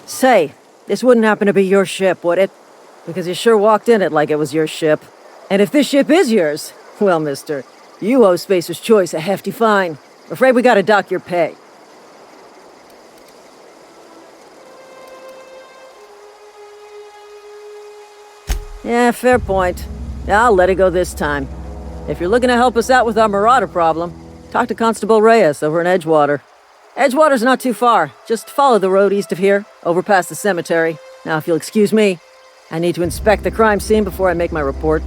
Say, this wouldn't happen to be your ship, would it? Because you sure walked in it like it was your ship. And if this ship is yours, well, mister, you owe Spacer's Choice a hefty fine. Afraid we gotta dock your pay. Yeah, fair point. I'll let it go this time. If you're looking to help us out with our marauder problem, talk to Constable Reyes over in Edgewater. Edgewater's not too far. Just follow the road east of here, over past the cemetery. Now, if you'll excuse me, I need to inspect the crime scene before I make my report.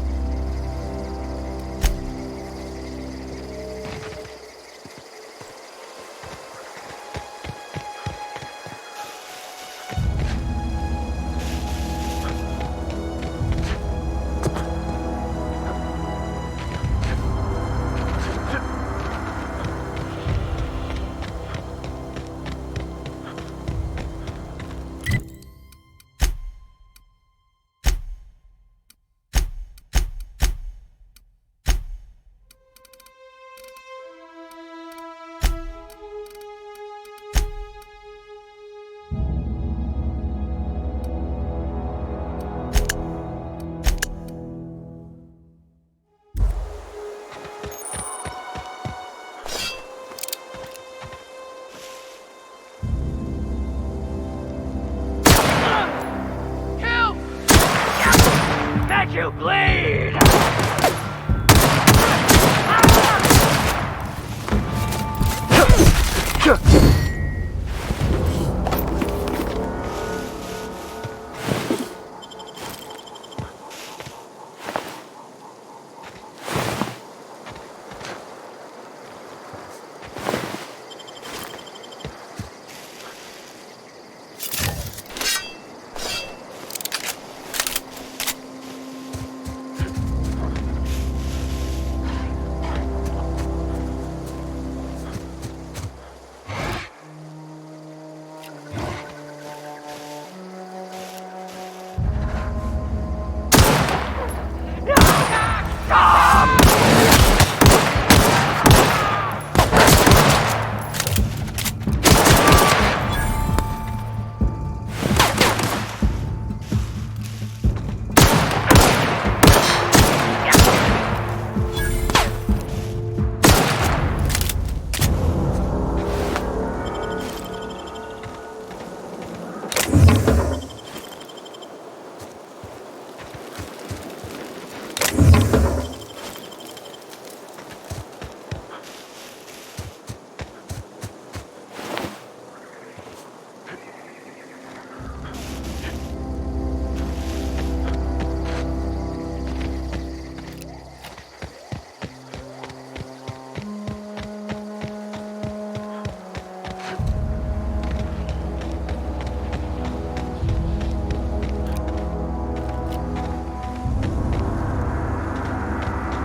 You bleed!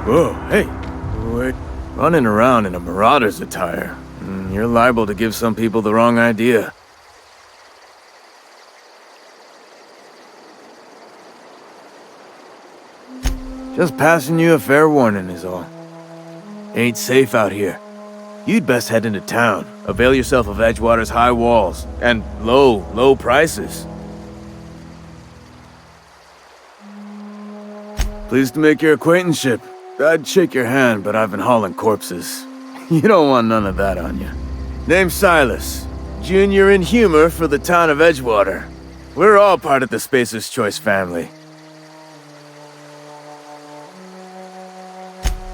Whoa, hey, wait. Running around in a marauder's attire. You're liable to give some people the wrong idea. Just passing you a fair warning is all. Ain't safe out here. You'd best head into town. Avail yourself of Edgewater's high walls and low prices. Pleased to make your acquaintanceship. I'd shake your hand, but I've been hauling corpses. You don't want none of that on you. Name's Silas. Junior in humor for the town of Edgewater. We're all part of the Spacer's Choice family.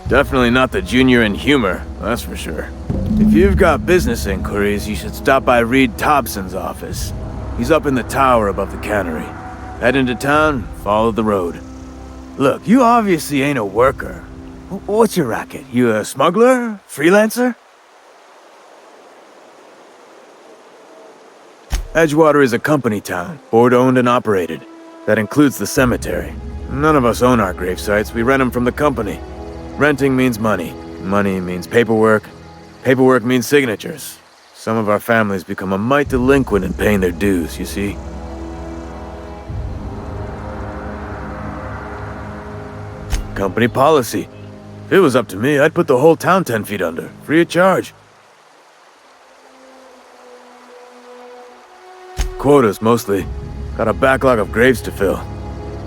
Definitely not the junior in humor, that's for sure. If you've got business inquiries, you should stop by Reed Thompson's office. He's up in the tower above the cannery. Head into town, follow the road. Look, you obviously ain't a worker. What's your racket? You a smuggler? Freelancer? Edgewater is a company town, board-owned and operated. That includes the cemetery. None of us own our grave sites, we rent them from the company. Renting means money. Money means paperwork. Paperwork means signatures. Some of our families become a mite delinquent in paying their dues, you see? Company policy. If it was up to me, I'd put the whole town 10 feet under, free of charge. quotas, mostly. Got a backlog of graves to fill.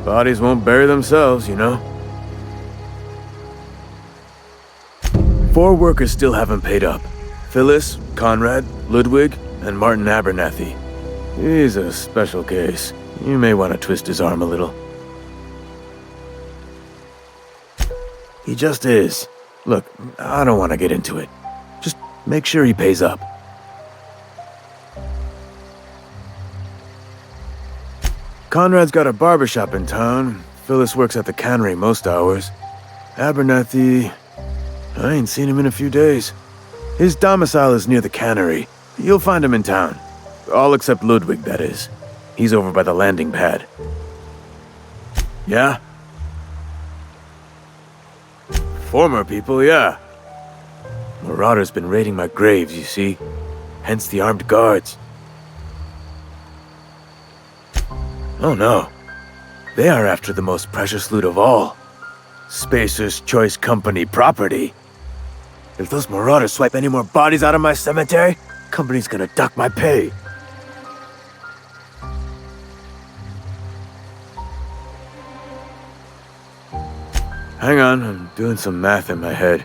Bodies won't bury themselves, you know? 4 workers still haven't paid up. Phyllis, Conrad, Ludwig, and Martin Abernathy. He's a special case. You may want to twist his arm a little. He just is. Look, I don't want to get into it. Just make sure he pays up. Conrad's got a barbershop in town. Phyllis works at the cannery most hours. Abernathy... I ain't seen him in a few days. His domicile is near the cannery. You'll find him in town. All except Ludwig, that is. He's over by the landing pad. Yeah? Former people, yeah. Marauders been raiding my graves, you see. Hence the armed guards. Oh no. They are after the most precious loot of all. Spacer's Choice Company property. If those marauders swipe any more bodies out of my cemetery, company's gonna duck my pay. Hang on, I'm doing some math in my head.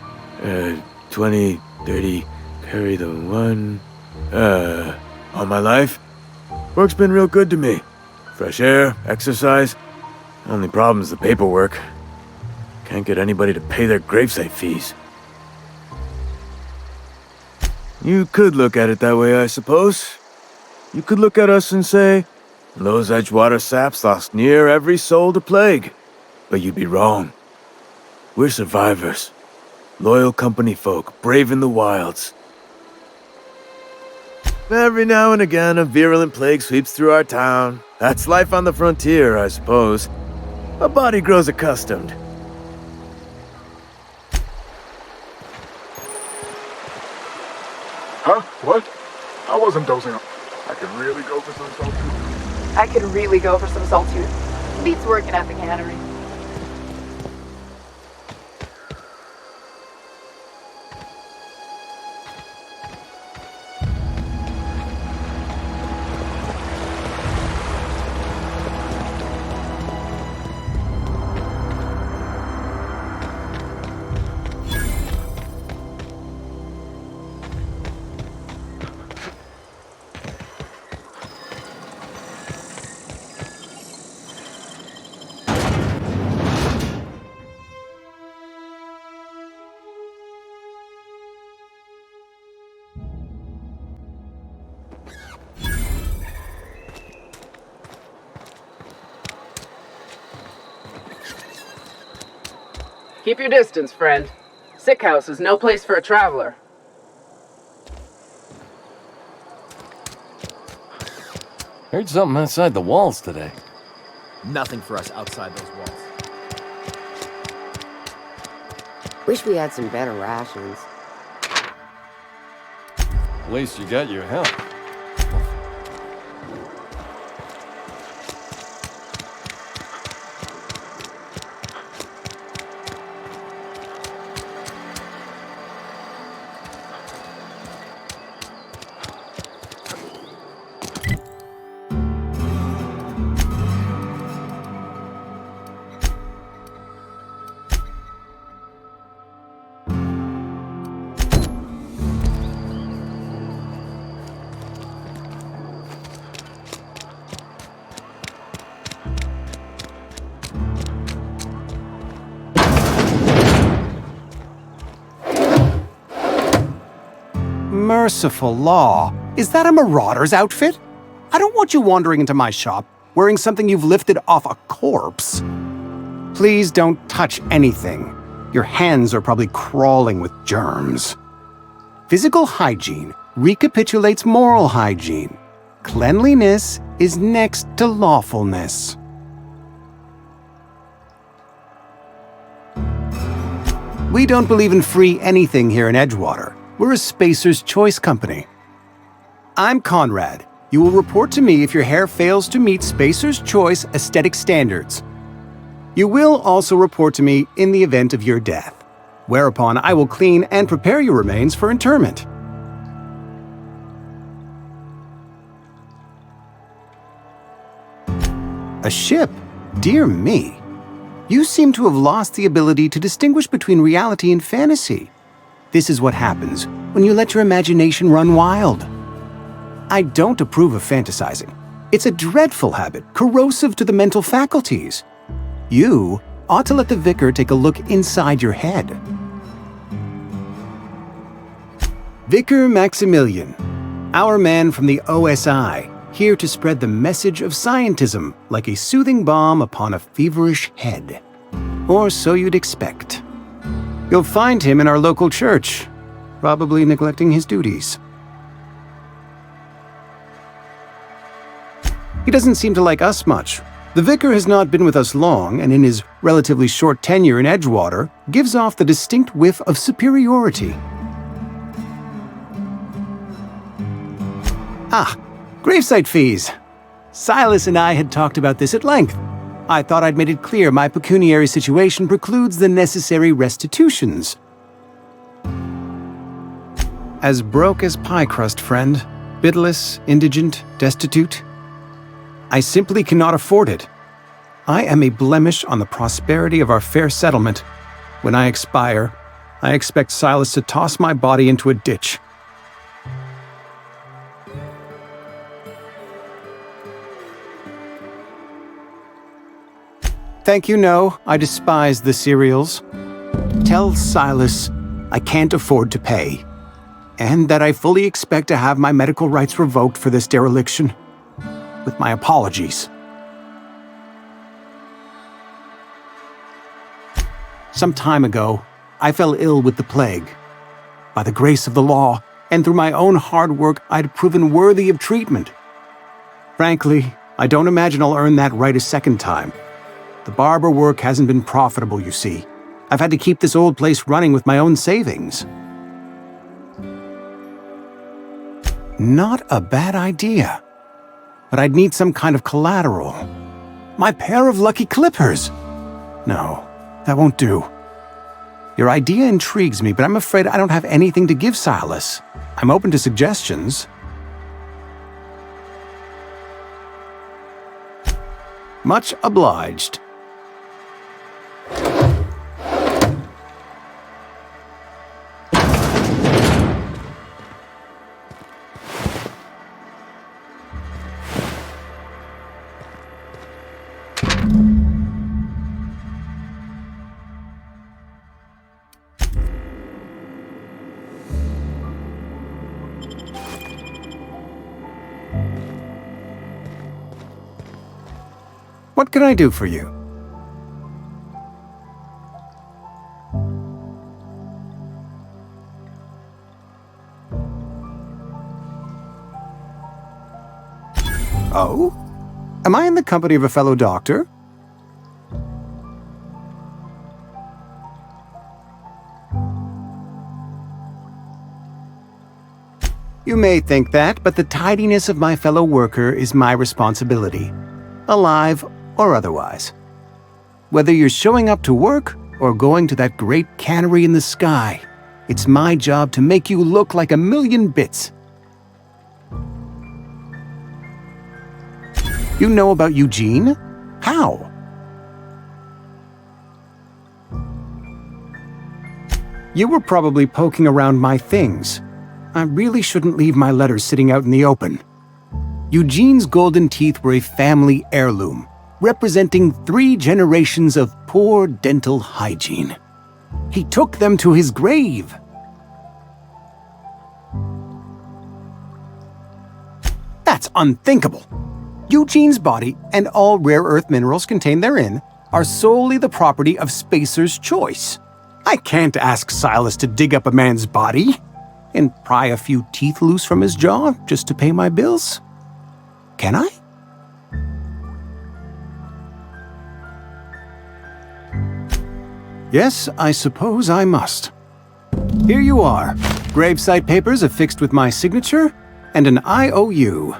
20, 30, carry the 1... all my life? Work's been real good to me. Fresh air, exercise. Only problem's the paperwork. Can't get anybody to pay their gravesite fees. You could look at it that way, I suppose. You could look at us and say, those Edgewater saps lost near every soul to plague. But you'd be wrong. We're survivors. Loyal company folk, brave in the wilds. Every now and again, a virulent plague sweeps through our town. That's life on the frontier, I suppose. A body grows accustomed. Huh? What? I wasn't dozing off. I could really go for some saltine. I could really go for some saltine. Beats working at the cannery. Keep your distance, friend. Sick house is no place for a traveler. Heard something outside the walls today. Nothing for us outside those walls. Wish we had some better rations. At least you got your help. Merciful law. Is that a marauder's outfit? I don't want you wandering into my shop wearing something you've lifted off a corpse. Please don't touch anything. Your hands are probably crawling with germs. Physical hygiene recapitulates moral hygiene. Cleanliness is next to lawfulness. We don't believe in free anything here in Edgewater. We're a Spacer's Choice company. I'm Conrad. You will report to me if your hair fails to meet Spacer's Choice aesthetic standards. You will also report to me in the event of your death, whereupon I will clean and prepare your remains for interment. A ship? Dear me. You seem to have lost the ability to distinguish between reality and fantasy. This is what happens when you let your imagination run wild. I don't approve of fantasizing. It's a dreadful habit, corrosive to the mental faculties. You ought to let the vicar take a look inside your head. Vicar Maximilian, our man from the OSI, here to spread the message of scientism like a soothing balm upon a feverish head. Or so you'd expect. You'll find him in our local church, probably neglecting his duties. He doesn't seem to like us much. The vicar has not been with us long, and in his relatively short tenure in Edgewater, gives off the distinct whiff of superiority. Ah, gravesite fees. Silas and I had talked about this at length. I thought I'd made it clear my pecuniary situation precludes the necessary restitutions. As broke as pie crust, friend. Bidless, indigent, destitute. I simply cannot afford it. I am a blemish on the prosperity of our fair settlement. When I expire, I expect Silas to toss my body into a ditch. Thank you, no. I despise the cereals. Tell Silas I can't afford to pay, and that I fully expect to have my medical rights revoked for this dereliction. With my apologies. Some time ago, I fell ill with the plague. By the grace of the law, and through my own hard work, I'd proven worthy of treatment. Frankly, I don't imagine I'll earn that right a second time. The barber work hasn't been profitable, you see. I've had to keep this old place running with my own savings. Not a bad idea. But I'd need some kind of collateral. My pair of lucky clippers! No, that won't do. Your idea intrigues me, but I'm afraid I don't have anything to give Silas. I'm open to suggestions. Much obliged. What can I do for you? Oh? Am I in the company of a fellow doctor? You may think that, but the tidiness of my fellow worker is my responsibility, alive or otherwise. Whether you're showing up to work or going to that great cannery in the sky, it's my job to make you look like a million bits. You know about Eugene? How? You were probably poking around my things. I really shouldn't leave my letters sitting out in the open. Eugene's golden teeth were a family heirloom, representing 3 generations of poor dental hygiene. He took them to his grave. That's unthinkable. Eugene's body and all rare earth minerals contained therein are solely the property of Spacer's choice. I can't ask Silas to dig up a man's body and pry a few teeth loose from his jaw just to pay my bills. Can I? Yes, I suppose I must. Here you are. Gravesite papers affixed with my signature and an IOU.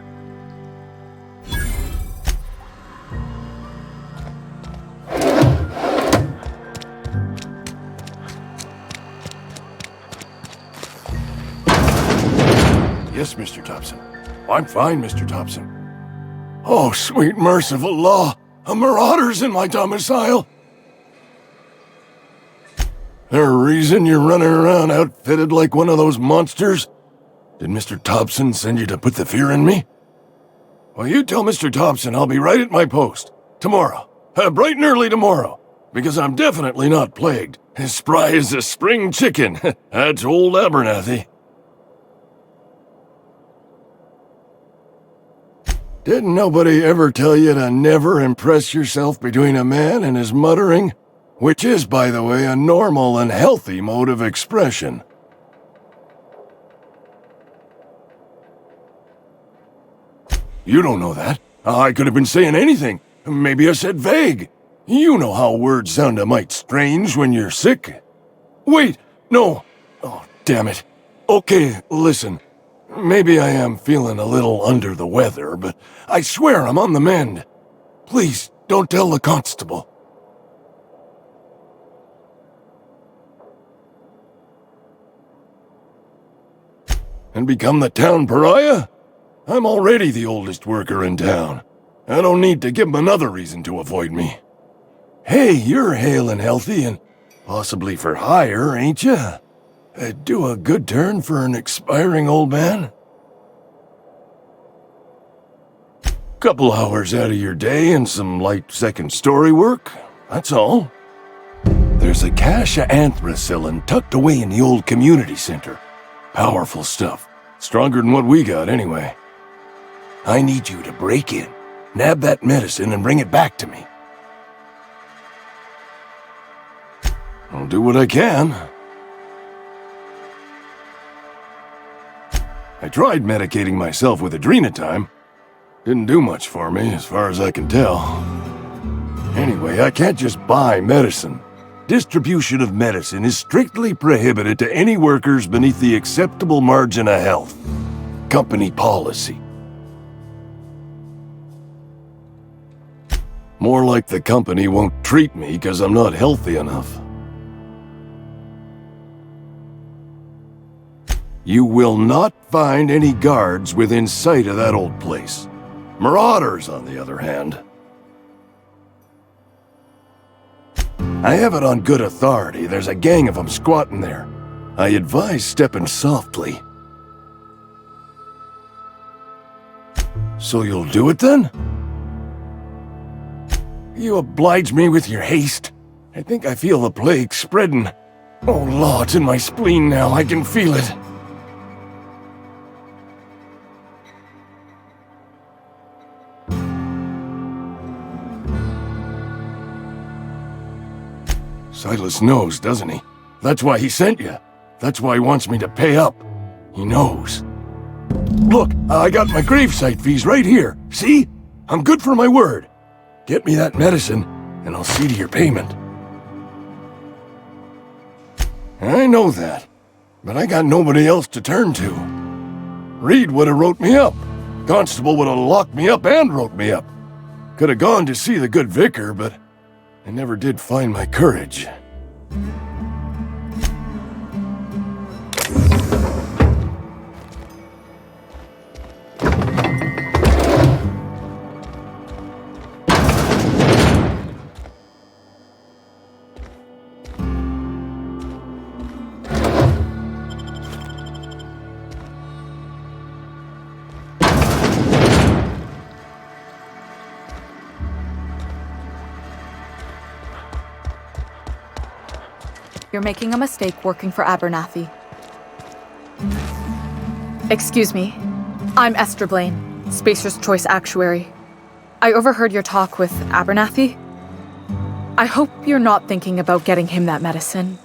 Yes, Mr. Thompson. I'm fine, Mr. Thompson. Oh, sweet merciful law! A marauder's in my domicile! There a reason you're running around outfitted like one of those monsters? Did Mr. Thompson send you to put the fear in me? Well, you tell Mr. Thompson I'll be right at my post. Tomorrow. Bright and early tomorrow. Because I'm definitely not plagued. As spry as a spring chicken. That's old Abernathy. Didn't nobody ever tell you to never impress yourself between a man and his muttering? Which is, by the way, a normal and healthy mode of expression. You don't know that. I could have been saying anything. Maybe I said vague. You know how words sound a mite strange when you're sick. Wait, no. Oh, damn it. Okay, listen. Maybe I am feeling a little under the weather, but I swear I'm on the mend. Please, don't tell the constable. And become the town pariah? I'm already the oldest worker in town. I don't need to give him another reason to avoid me. Hey, you're hale and healthy and possibly for hire, ain't ya? Do a good turn for an expiring old man? Couple hours out of your day and some light second-story work, that's all. There's a cache of anthracillin tucked away in the old community center. Powerful stuff. Stronger than what we got, anyway. I need you to break in, nab that medicine, and bring it back to me. I'll do what I can. I tried medicating myself with adrenatime. Didn't do much for me, as far as I can tell. Anyway, I can't just buy medicine. Distribution of medicine is strictly prohibited to any workers beneath the acceptable margin of health. Company policy. More like the company won't treat me because I'm not healthy enough. You will not find any guards within sight of that old place. Marauders, on the other hand. I have it on good authority. There's a gang of them squatting there. I advise stepping softly. So you'll do it then? You oblige me with your haste. I think I feel the plague spreading. Oh, Law, it's in my spleen now. I can feel it. Silas knows, doesn't he? That's why he sent you. That's why he wants me to pay up. He knows. Look, I got my gravesite fees right here. See? I'm good for my word. Get me that medicine, and I'll see to your payment. I know that, but I got nobody else to turn to. Reed would have wrote me up. Constable would have locked me up and wrote me up. Could have gone to see the good vicar, but I never did find my courage. You're making a mistake working for Abernathy. Excuse me. I'm Esther Blaine, Spacer's Choice Actuary. I overheard your talk with Abernathy. I hope you're not thinking about getting him that medicine.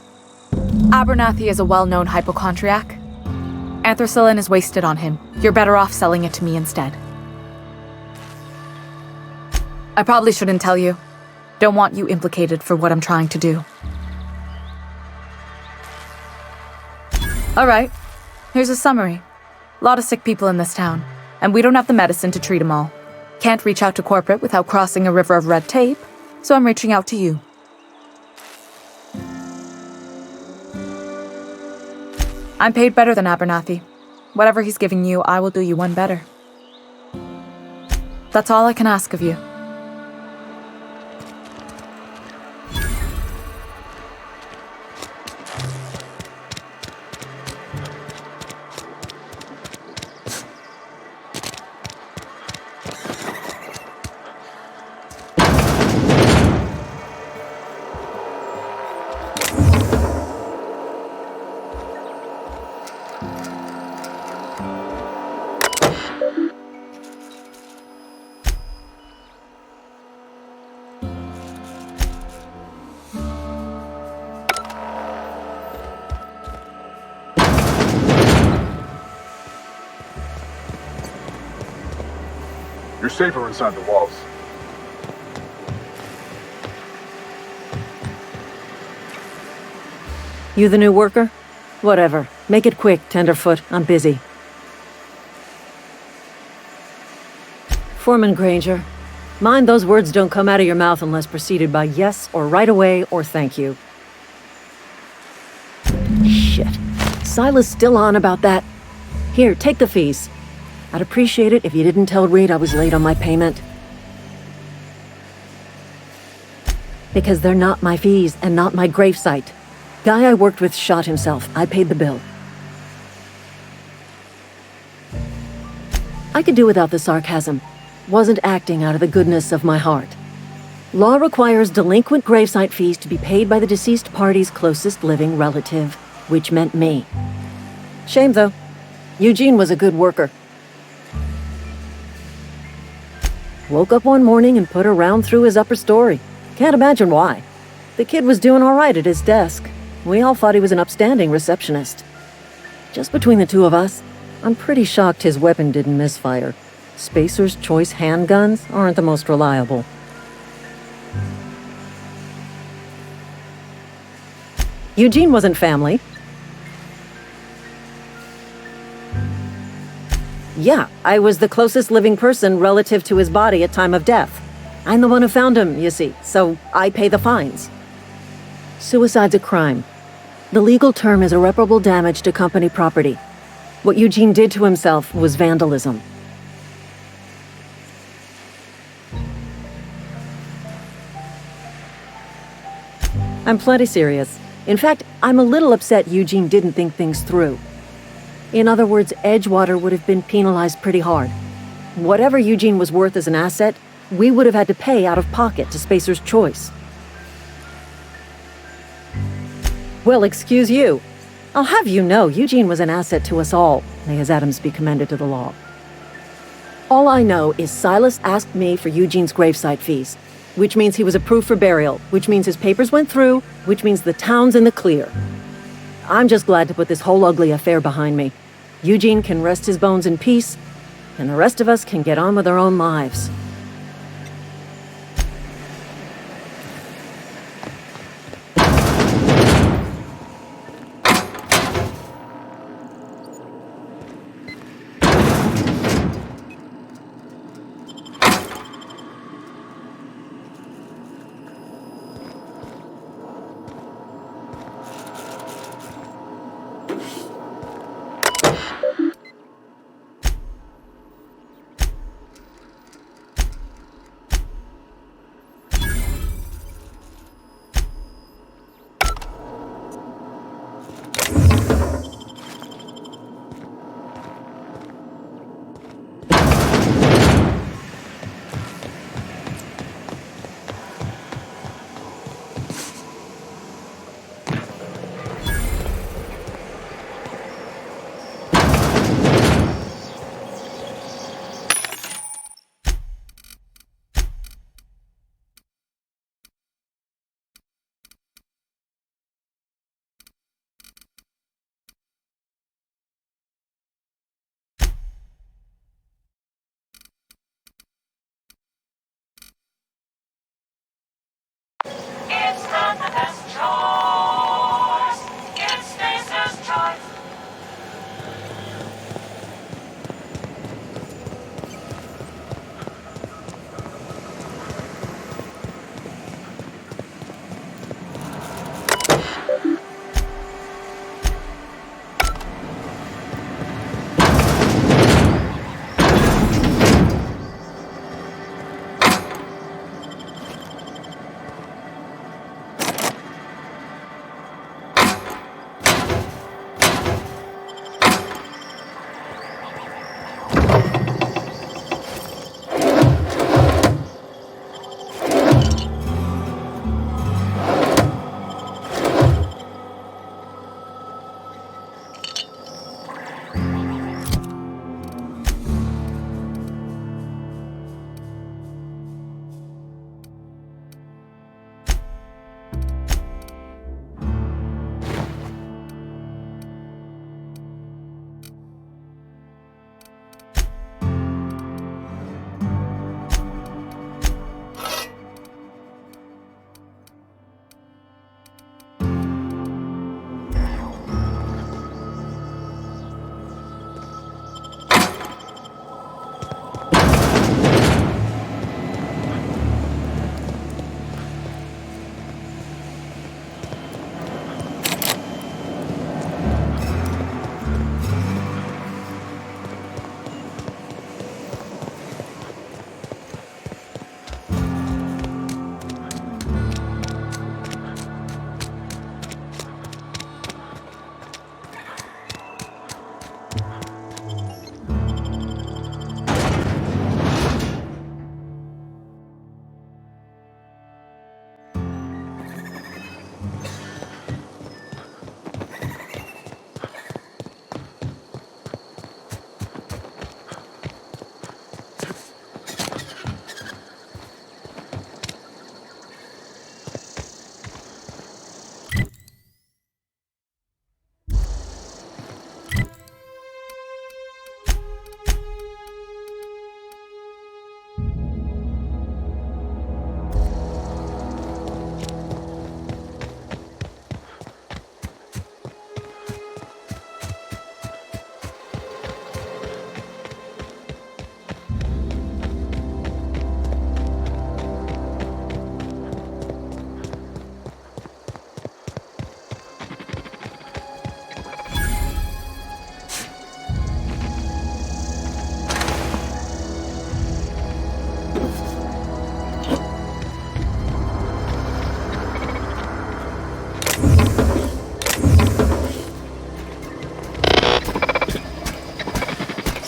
Abernathy is a well-known hypochondriac. Anthracillin is wasted on him. You're better off selling it to me instead. I probably shouldn't tell you. Don't want you implicated for what I'm trying to do. Alright, here's a summary. A lot of sick people in this town, and we don't have the medicine to treat them all. Can't reach out to corporate without crossing a river of red tape, so I'm reaching out to you. I'm paid better than Abernathy. Whatever he's giving you, I will do you one better. That's all I can ask of you. You're safer inside the walls. You the new worker? Whatever. Make it quick, Tenderfoot. I'm busy. Foreman Granger, mind those words don't come out of your mouth unless preceded by yes or right away or thank you. Shit. Silas still on about that. Here, take the fees. I'd appreciate it if you didn't tell Reed I was late on my payment. Because they're not my fees and not my gravesite. Guy I worked with shot himself. I paid the bill. I could do without the sarcasm. Wasn't acting out of the goodness of my heart. Law requires delinquent gravesite fees to be paid by the deceased party's closest living relative, which meant me. Shame, though. Eugene was a good worker. Woke up one morning and put a round through his upper story. Can't imagine why. The kid was doing all right at his desk. We all thought he was an upstanding receptionist. Just between the two of us, I'm pretty shocked his weapon didn't misfire. Spacer's Choice handguns aren't the most reliable. Eugene wasn't family. Yeah, I was the closest living person relative to his body at time of death. I'm the one who found him, you see, so I pay the fines. Suicide's a crime. The legal term is irreparable damage to company property. What Eugene did to himself was vandalism. I'm plenty serious. In fact, I'm a little upset Eugene didn't think things through. In other words, Edgewater would have been penalized pretty hard. Whatever Eugene was worth as an asset, we would have had to pay out of pocket to Spacer's Choice. Well, excuse you. I'll have you know Eugene was an asset to us all, may his atoms be commended to the law. All I know is Silas asked me for Eugene's gravesite fees, which means he was approved for burial, which means his papers went through, which means the town's in the clear. I'm just glad to put this whole ugly affair behind me. Eugene can rest his bones in peace, and the rest of us can get on with our own lives.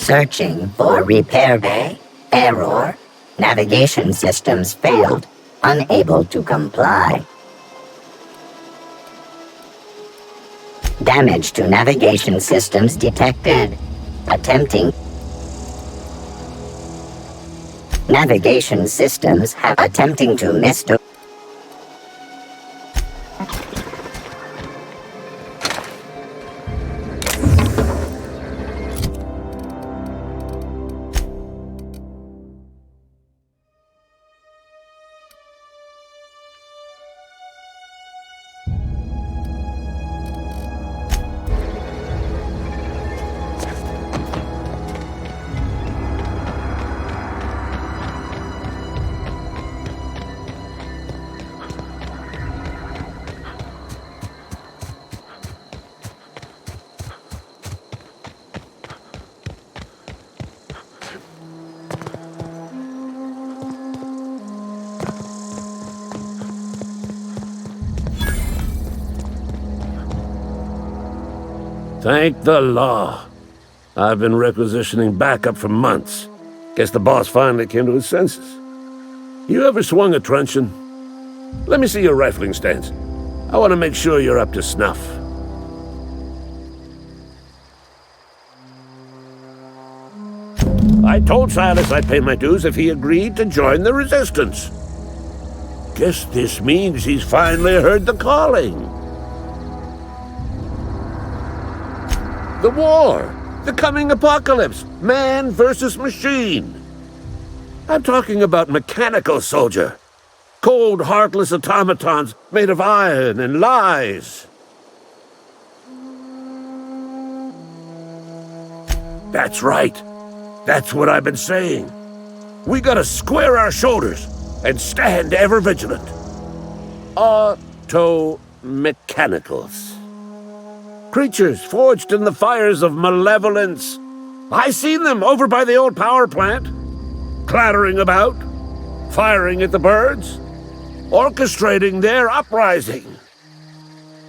Searching for repair bay. Error. Navigation systems failed. Unable to comply. Damage to navigation systems detected. Attempting. Navigation systems have attempting to miss. Thank the law. I've been requisitioning backup for months. Guess the boss finally came to his senses. You ever swung a truncheon? Let me see your rifling stance. I want to make sure you're up to snuff. I told Silas I'd pay my dues if he agreed to join the resistance. Guess this means he's finally heard the calling. The war! The coming apocalypse! Man versus machine! I'm talking about mechanical soldier. Cold, heartless automatons made of iron and lies. That's right. That's what I've been saying. We gotta square our shoulders and stand ever vigilant. Auto-mechanicals. Creatures forged in the fires of malevolence. I seen them over by the old power plant, clattering about, firing at the birds, orchestrating their uprising.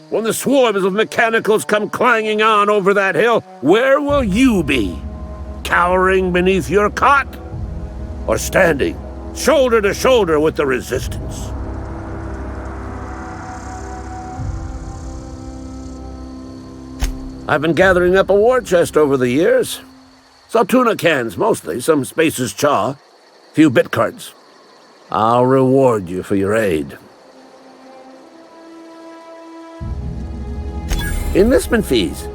When the swarms of mechanicals come clanging on over that hill, where will you be? Cowering beneath your cot? Or standing, shoulder to shoulder with the resistance? I've been gathering up a war chest over the years. Saw tuna cans, mostly, some Spacer's chaw, few bit cards. I'll reward you for your aid. Enlistment fees?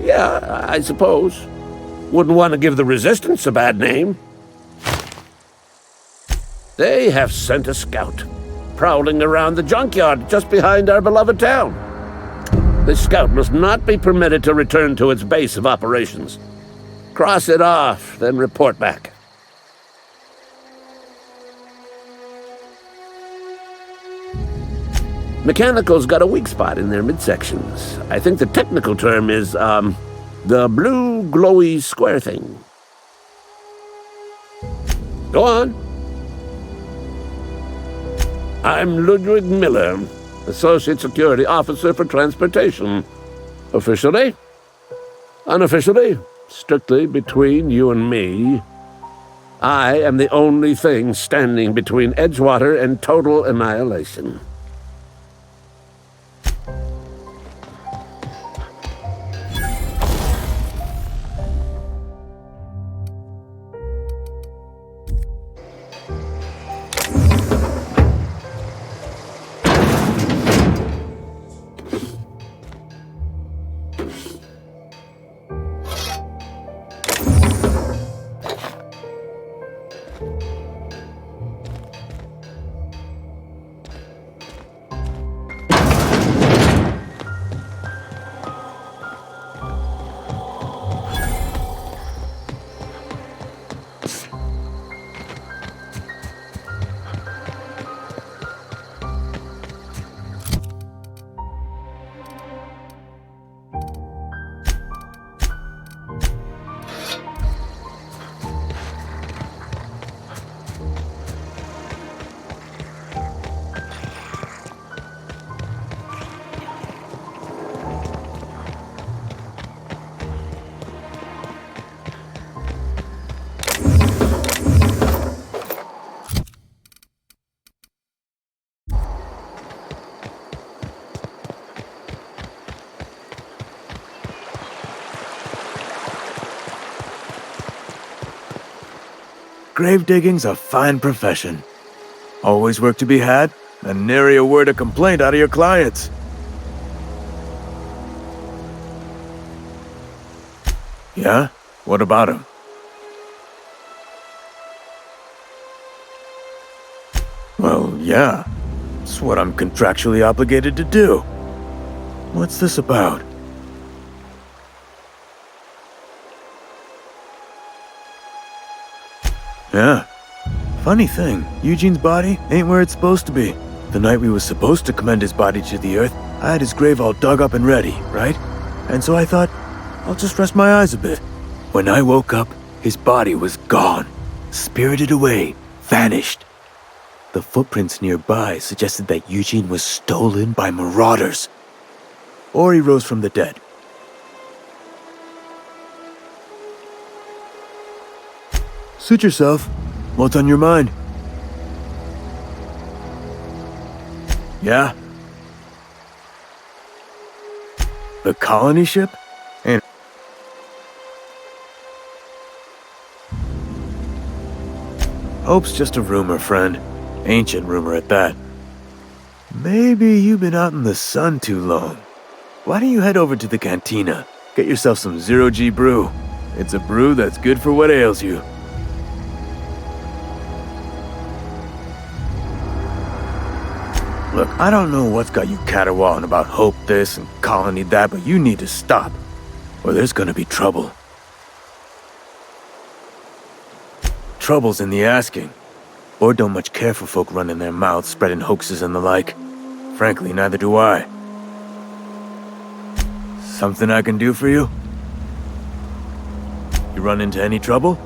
Yeah, I suppose. Wouldn't want to give the Resistance a bad name. They have sent a scout, prowling around the junkyard just behind our beloved town. This scout must not be permitted to return to its base of operations. Cross it off, then report back. Mechanicals got a weak spot in their midsections. I think the technical term is, the blue glowy square thing. Go on. I'm Ludwig Miller, Associate Security Officer for Transportation. Officially? Unofficially? Strictly between you and me. I am the only thing standing between Edgewater and total annihilation. grave digging's a fine profession. Always work to be had, and nary a word of complaint out of your clients. Yeah? What about him? Well, yeah. It's what I'm contractually obligated to do. What's this about? Yeah. Funny thing, Eugene's body ain't where it's supposed to be. The night we was supposed to commend his body to the earth, I had his grave all dug up and ready, right? And so I thought, I'll just rest my eyes a bit. When I woke up, his body was gone. Spirited away. Vanished. The footprints nearby suggested that Eugene was stolen by marauders. Or he rose from the dead. Suit yourself. What's on your mind? Yeah? The colony ship? And hope's just a rumor, friend. Ancient rumor at that. Maybe you've been out in the sun too long. Why don't you head over to the cantina? Get yourself some zero-G brew. It's a brew that's good for what ails you. Look, I don't know what's got you caterwauling about hope this and colony that, but you need to stop, or there's gonna be trouble. Trouble's in the asking. Or don't much care for folk running their mouths, spreading hoaxes and the like. Frankly, neither do I. Something I can do for you? You run into any trouble?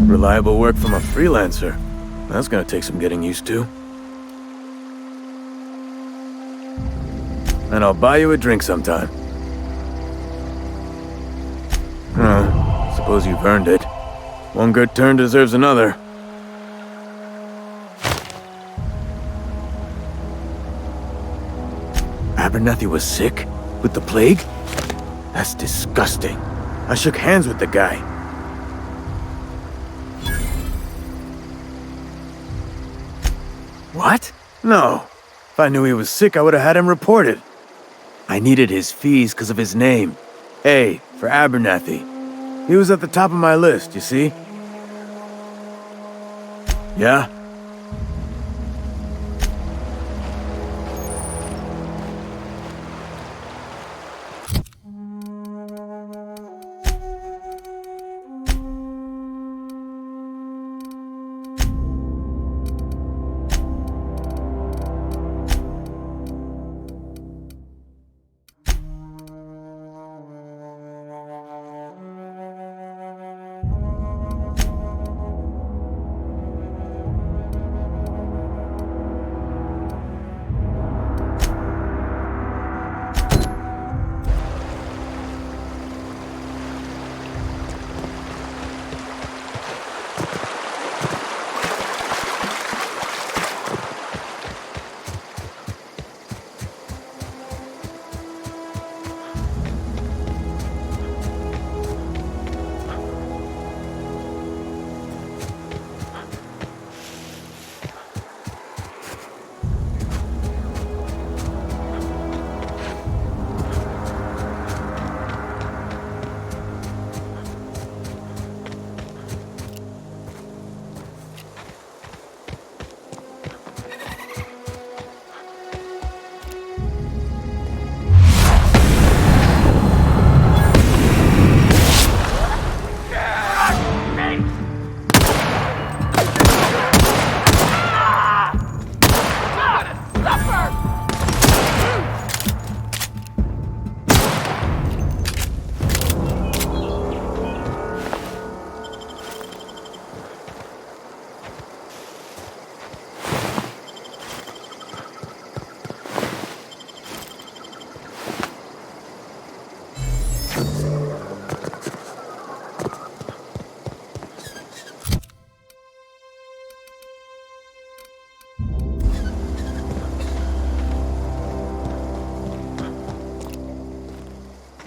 Reliable work from a freelancer. That's gonna take some getting used to. And I'll buy you a drink sometime. Suppose you've earned it. One good turn deserves another. Abernathy was sick? With the plague? That's disgusting. I shook hands with the guy. What? No. If I knew he was sick, I would have had him reported. I needed his fees because of his name. A, for Abernathy. He was at the top of my list, you see? Yeah?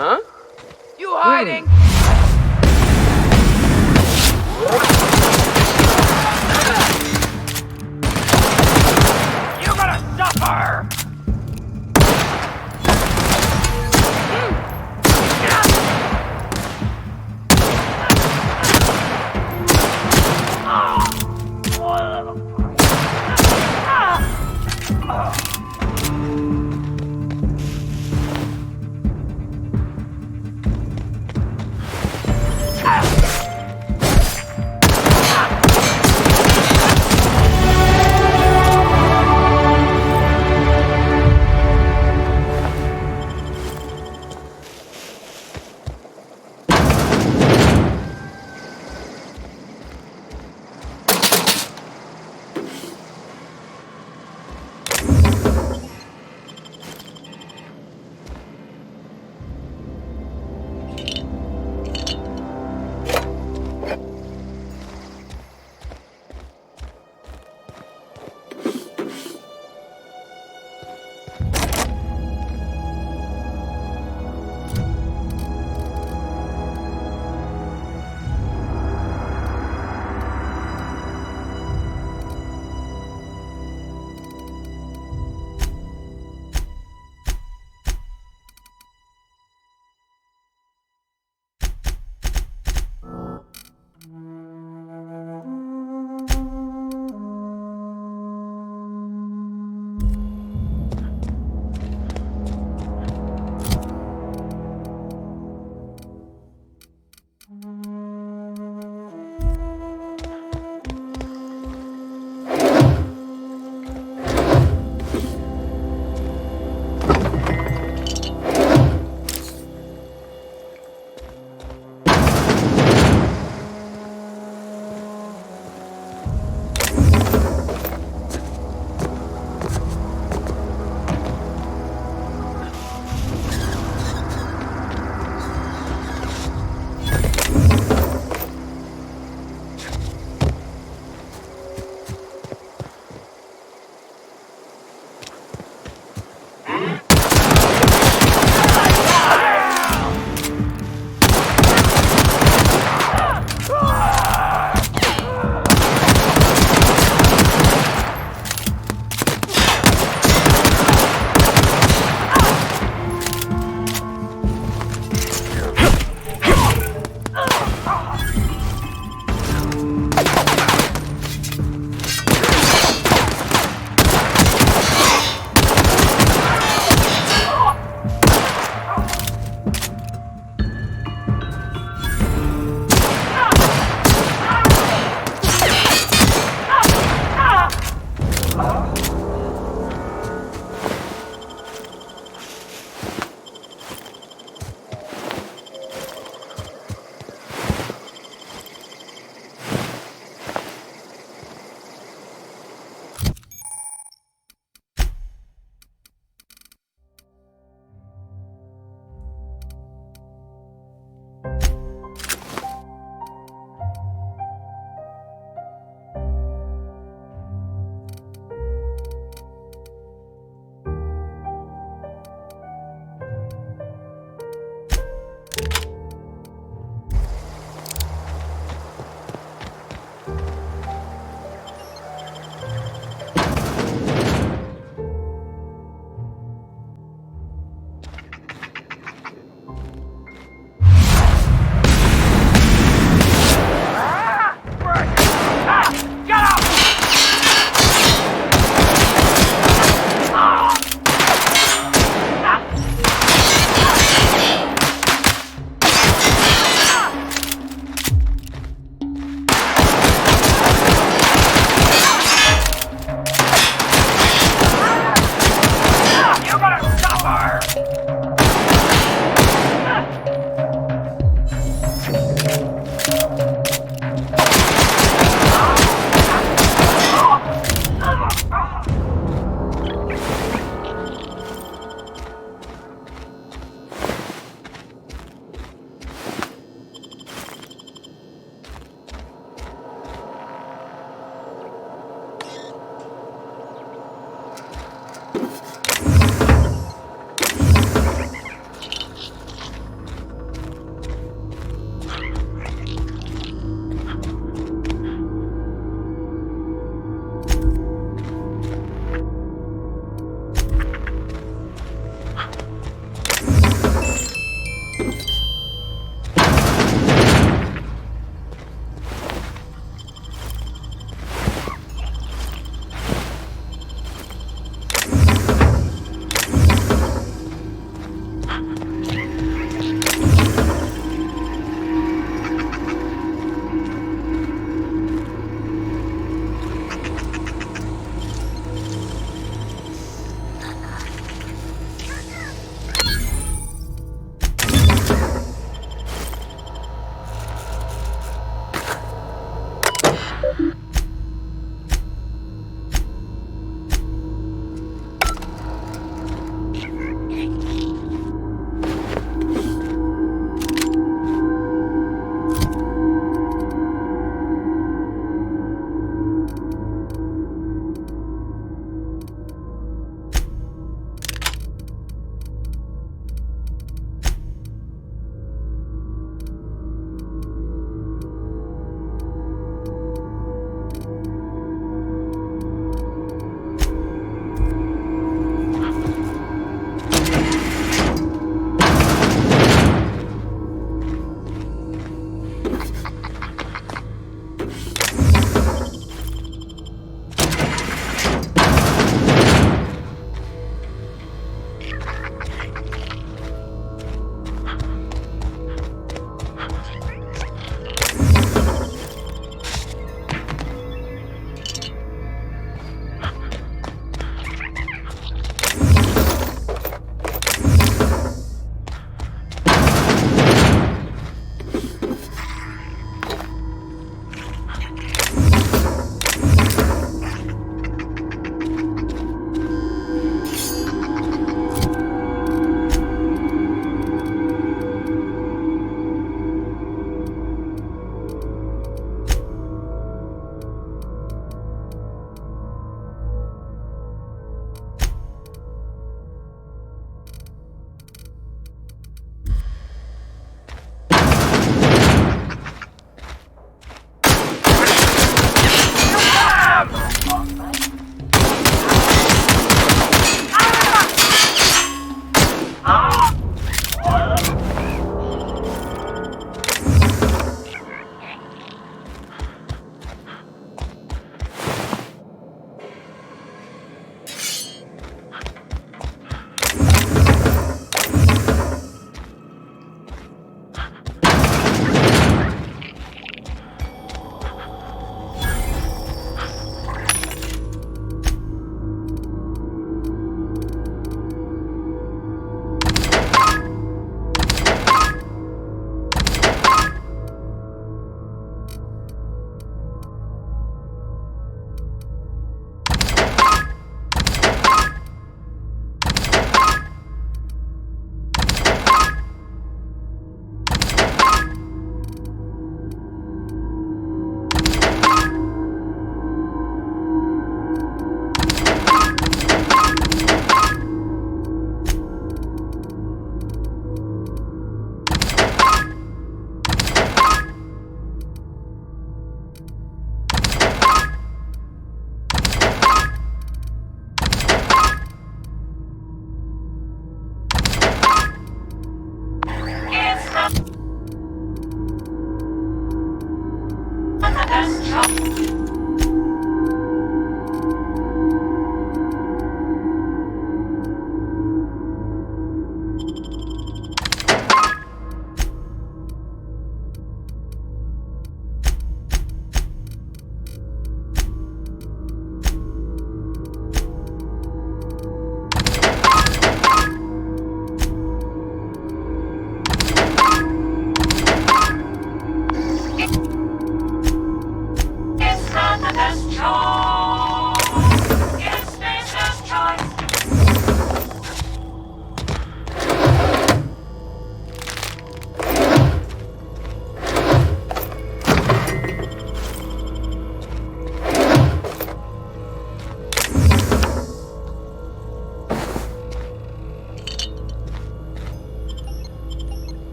Huh? You hiding?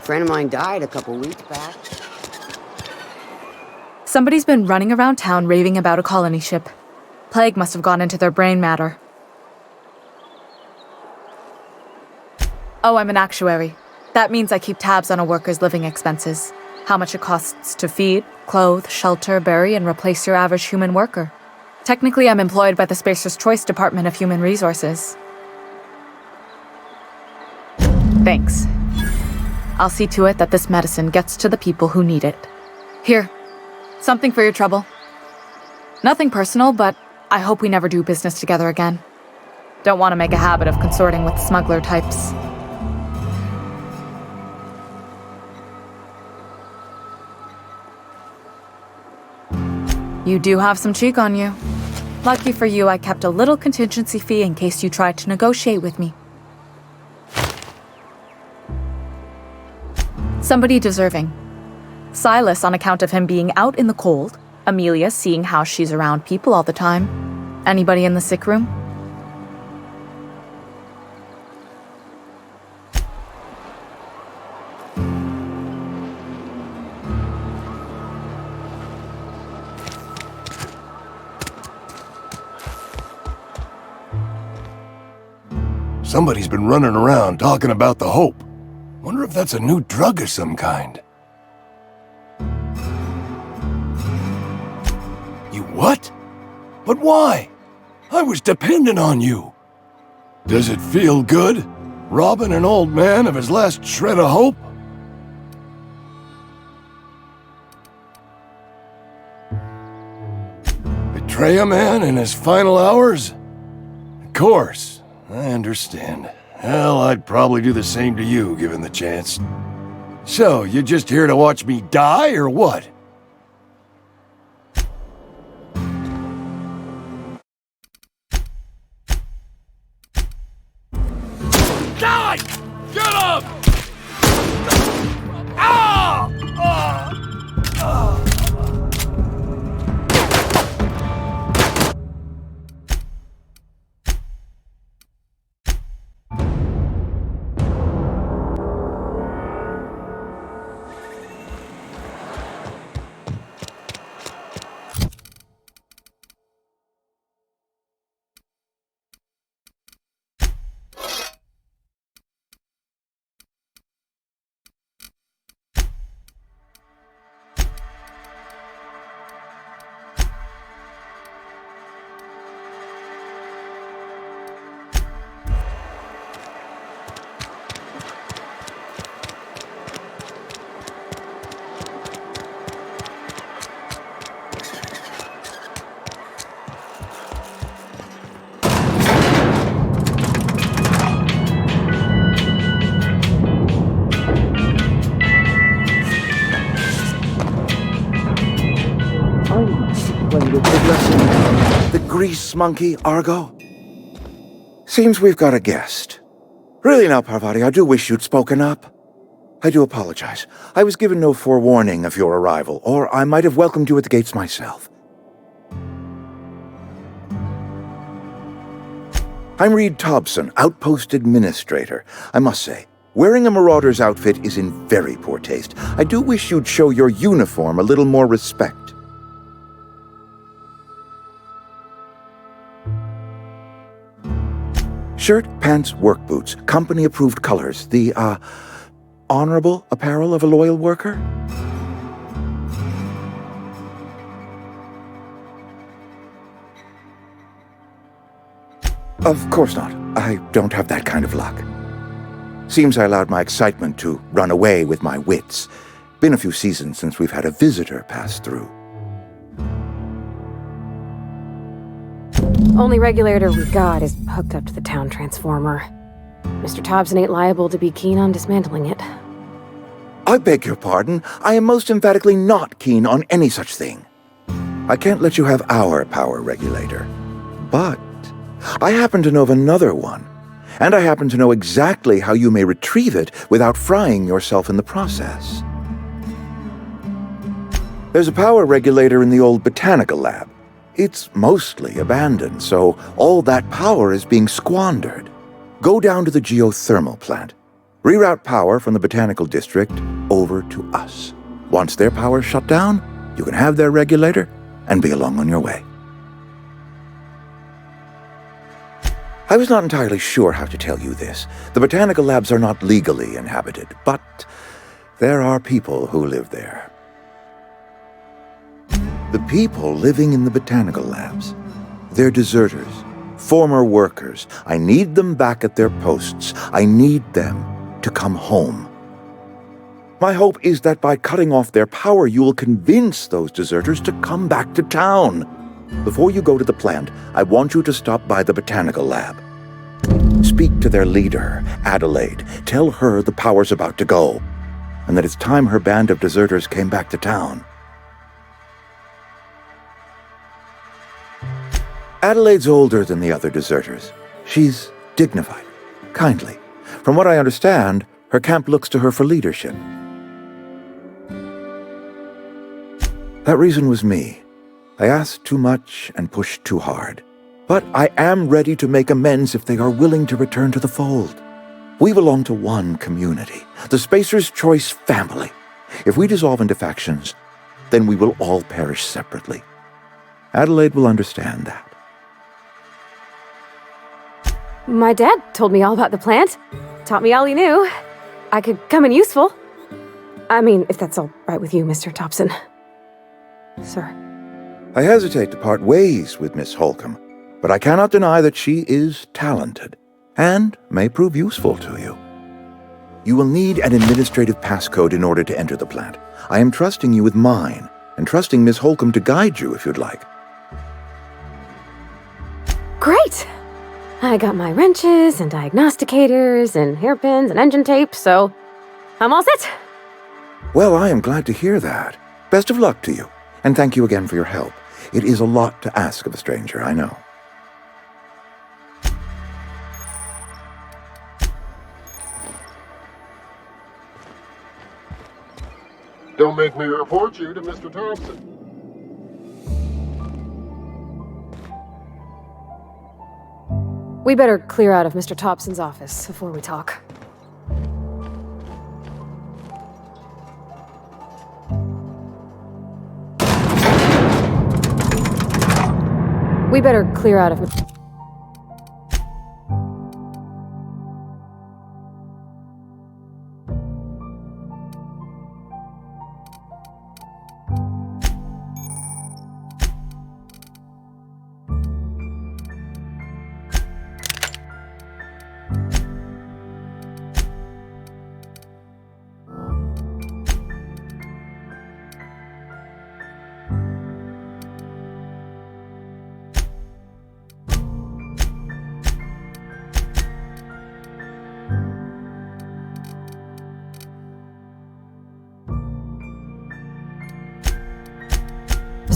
A friend of mine died a couple weeks back. Somebody's been running around town raving about a colony ship. Plague must have gone into their brain matter. Oh, I'm an actuary. That means I keep tabs on a worker's living expenses. How much it costs to feed, clothe, shelter, bury, and replace your average human worker. Technically, I'm employed by the Spacer's Choice Department of Human Resources. Thanks. I'll see to it that this medicine gets to the people who need it. Here, something for your trouble. Nothing personal, but I hope we never do business together again. Don't want to make a habit of consorting with smuggler types. You do have some cheek on you. Lucky for you, I kept a little contingency fee in case you tried to negotiate with me. Somebody deserving. Silas on account of him being out in the cold. Amelia seeing how she's around people all the time. Anybody in the sick room? Somebody's been running around talking about the Hope. Wonder if that's a new drug of some kind. You what? But why? I was dependent on you. Does it feel good, robbing an old man of his last shred of hope? Betray a man in his final hours? Of course, I understand. Hell, I'd probably do the same to you, given the chance. So, you just here to watch me die, or what? Die! Get up! Ah! grease monkey, Argo? Seems we've got a guest. Really now, Parvati, I do wish you'd spoken up. I do apologize. I was given no forewarning of your arrival, or I might have welcomed you at the gates myself. I'm Reed Thompson, Outpost Administrator. I must say, wearing a marauder's outfit is in very poor taste. I do wish you'd show your uniform a little more respect. Shirt, pants, work boots, company-approved colors. The, honorable apparel of a loyal worker? Of course not. I don't have that kind of luck. Seems I allowed my excitement to run away with my wits. Been a few seasons since we've had a visitor pass through. Only regulator we got is hooked up to the town transformer. Mr. Thompson ain't liable to be keen on dismantling it. I beg your pardon. I am most emphatically not keen on any such thing. I can't let you have our power regulator. But I happen to know of another one, and I happen to know exactly how you may retrieve it without frying yourself in the process. There's a power regulator in the old botanical lab. It's mostly abandoned, so all that power is being squandered. Go down to the geothermal plant. Reroute power from the botanical district over to us. Once their power's shut down, you can have their regulator and be along on your way. I was not entirely sure how to tell you this. The botanical labs are not legally inhabited, but there are people who live there. The people living in the botanical labs, they're deserters, former workers. I need them back at their posts. I need them to come home. My hope is that by cutting off their power, you will convince those deserters to come back to town. Before you go to the plant, I want you to stop by the botanical lab. Speak to their leader, Adelaide. Tell her the power's about to go, and that it's time her band of deserters came back to town. Adelaide's older than the other deserters. She's dignified, kindly. From what I understand, her camp looks to her for leadership. That reason was me. I asked too much and pushed too hard. But I am ready to make amends if they are willing to return to the fold. We belong to one community, the Spacer's Choice family. If we dissolve into factions, then we will all perish separately. Adelaide will understand that. My dad told me all about the plant. Taught me all he knew. I could come in useful. I mean, if that's all right with you, Mr. Thompson. Sir. I hesitate to part ways with Miss Holcomb, but I cannot deny that she is talented and may prove useful to you. You will need an administrative passcode in order to enter the plant. I am trusting you with mine, and trusting Miss Holcomb to guide you if you'd like. Great! I got my wrenches and diagnosticators and hairpins and engine tape, so I'm all set. Well, I am glad to hear that. Best of luck to you, and thank you again for your help. It is a lot to ask of a stranger, I know. Don't make me report you to Mr. Thompson. We better clear out of Mr. Thompson's office before we talk. We better clear out of...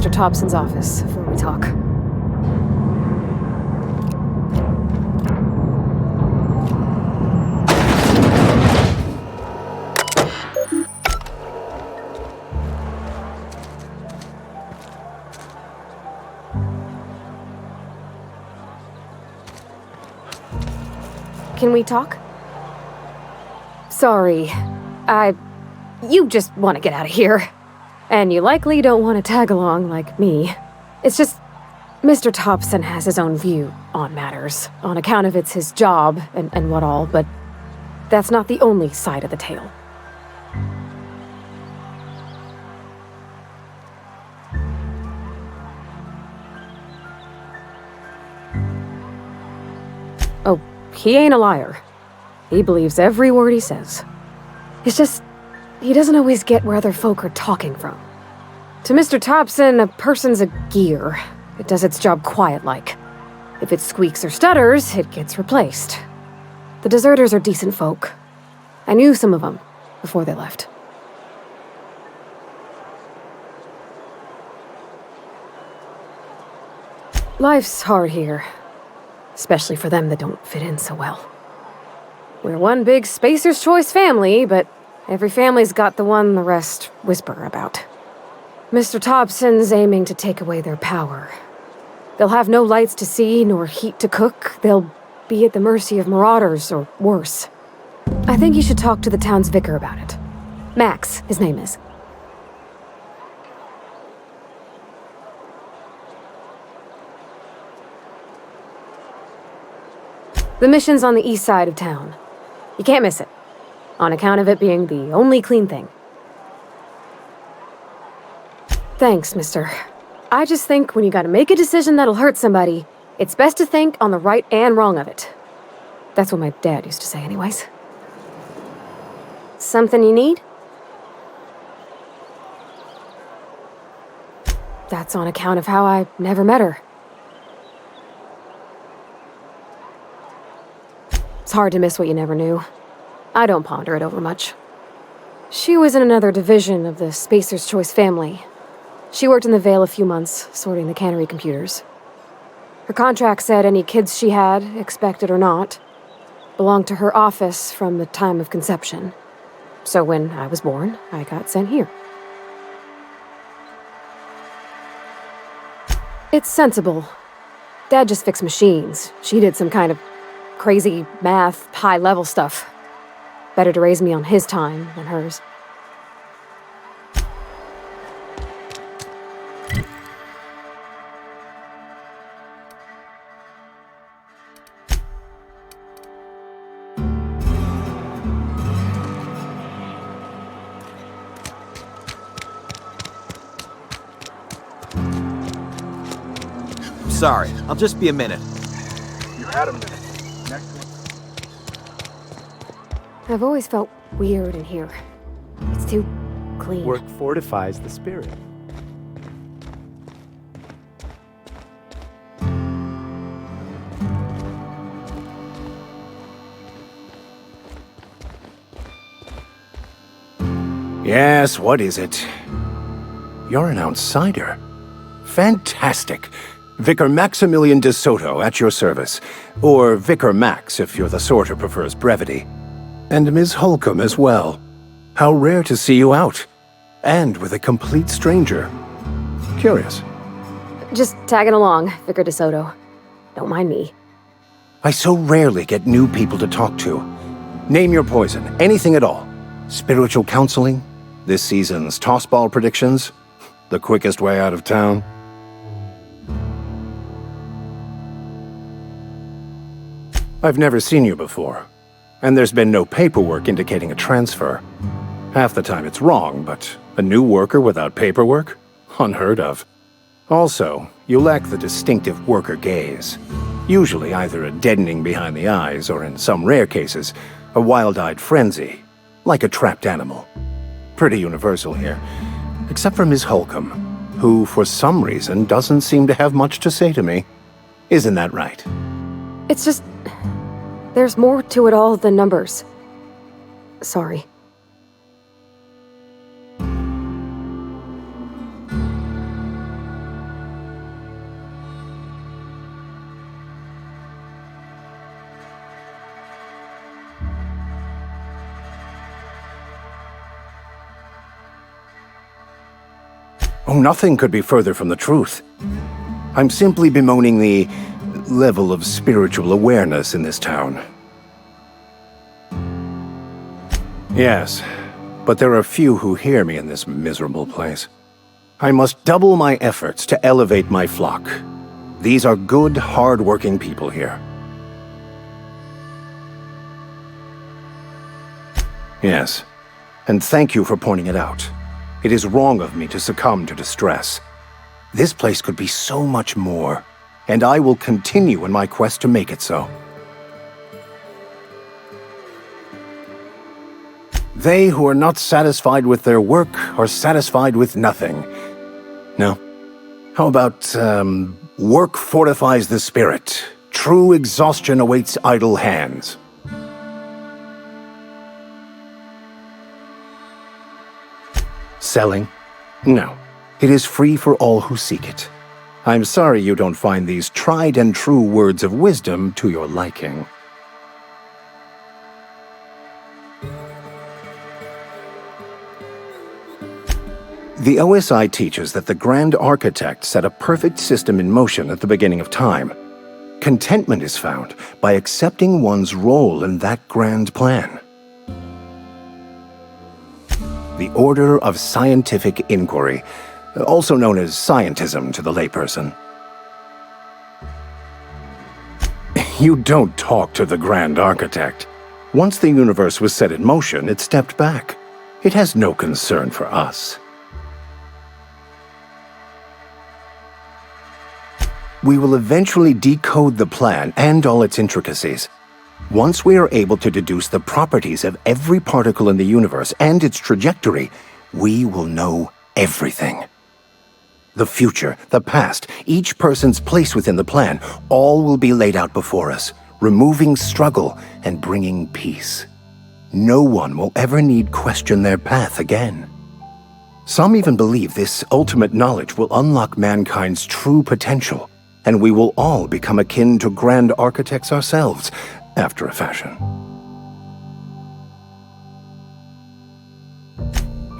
Mr. Thompson's office before we talk. Can we talk? Sorry. You just want to get out of here. And you likely don't want to tag along like me. It's just, Mr. Thompson has his own view on matters, on account of it's his job and what all, but that's not the only side of the tale. Oh, he ain't a liar. He believes every word he says. It's just, he doesn't always get where other folk are talking from. To Mr. Thompson, a person's a gear. It does its job quiet-like. If it squeaks or stutters, it gets replaced. The deserters are decent folk. I knew some of them before they left. Life's hard here, especially for them that don't fit in so well. We're one big Spacer's Choice family, but every family's got the one the rest whisper about. Mr. Thompson's aiming to take away their power. They'll have no lights to see, nor heat to cook. They'll be at the mercy of marauders, or worse. I think you should talk to the town's vicar about it. Max, his name is. The mission's on the east side of town. You can't miss it, on account of it being the only clean thing. Thanks, mister. I just think when you gotta make a decision that'll hurt somebody, it's best to think on the right and wrong of it. That's what my dad used to say anyways. Something you need? That's on account of how I never met her. It's hard to miss what you never knew. I don't ponder it over much. She was in another division of the Spacer's Choice family. She worked in the Vale a few months, sorting the cannery computers. Her contract said any kids she had, expected or not, belonged to her office from the time of conception. So when I was born, I got sent here. It's sensible. Dad just fixed machines. She did some kind of crazy math, high-level stuff. Better to raise me on his time than hers. Sorry, I'll just be a minute. You had a minute. Next one. I've always felt weird in here. It's too clean. Work fortifies the spirit. Yes, what is it? You're an outsider. Fantastic. Vicar Maximilian de Soto at your service. Or Vicar Max if you're the sort who prefers brevity. And Ms. Holcomb as well. How rare to see you out. And with a complete stranger. Curious. Just tagging along, Vicar de Soto. Don't mind me. I so rarely get new people to talk to. Name your poison, anything at all. Spiritual counseling? This season's tossball predictions? The quickest way out of town? I've never seen you before, and there's been no paperwork indicating a transfer. Half the time it's wrong, but a new worker without paperwork? Unheard of. Also, you lack the distinctive worker gaze. Usually either a deadening behind the eyes, or in some rare cases, a wild-eyed frenzy, like a trapped animal. Pretty universal here, except for Ms. Holcomb, who for some reason doesn't seem to have much to say to me. Isn't that right? It's just... there's more to it all than numbers. Sorry. Oh, nothing could be further from the truth. I'm simply bemoaning the level of spiritual awareness in this town. Yes, but there are few who hear me in this miserable place. I must double my efforts to elevate my flock. These are good, hard-working people here. Yes, and thank you for pointing it out. It is wrong of me to succumb to distress. This place could be so much more, and I will continue in my quest to make it so. They who are not satisfied with their work are satisfied with nothing. No? How about, work fortifies the spirit. True exhaustion awaits idle hands. Selling? No. It is free for all who seek it. I'm sorry you don't find these tried and true words of wisdom to your liking. The OSI teaches that the Grand Architect set a perfect system in motion at the beginning of time. Contentment is found by accepting one's role in that grand plan. The Order of Scientific Inquiry, also known as scientism to the layperson. You don't talk to the Grand Architect. Once the universe was set in motion, it stepped back. It has no concern for us. We will eventually decode the plan and all its intricacies. Once we are able to deduce the properties of every particle in the universe and its trajectory, we will know everything. The future, the past, each person's place within the plan, all will be laid out before us, removing struggle and bringing peace. No one will ever need question their path again. Some even believe this ultimate knowledge will unlock mankind's true potential, and we will all become akin to grand architects ourselves, after a fashion.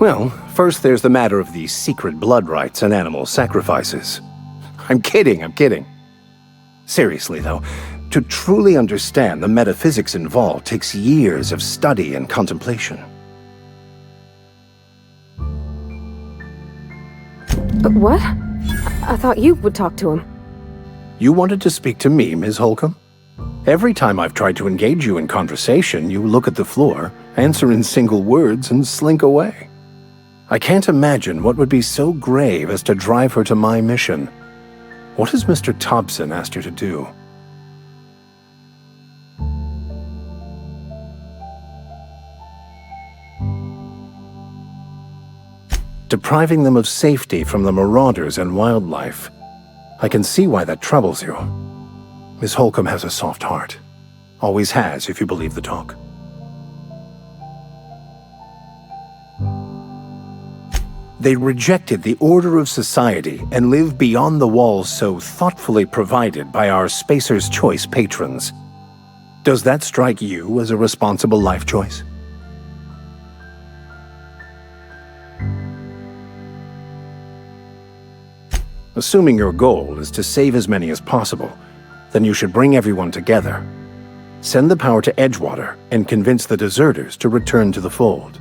Well, first there's the matter of the secret blood rites and animal sacrifices. I'm kidding. Seriously, though, to truly understand the metaphysics involved takes years of study and contemplation. What? I thought you would talk to him. You wanted to speak to me, Ms. Holcomb? Every time I've tried to engage you in conversation, you look at the floor, answer in single words, and slink away. I can't imagine what would be so grave as to drive her to my mission. What has Mr. Thompson asked you to do? Depriving them of safety from the marauders and wildlife. I can see why that troubles you. Miss Holcomb has a soft heart. Always has, if you believe the talk. They rejected the order of society and live beyond the walls so thoughtfully provided by our Spacer's Choice patrons. Does that strike you as a responsible life choice? Assuming your goal is to save as many as possible, then you should bring everyone together. Send the power to Edgewater and convince the deserters to return to the fold.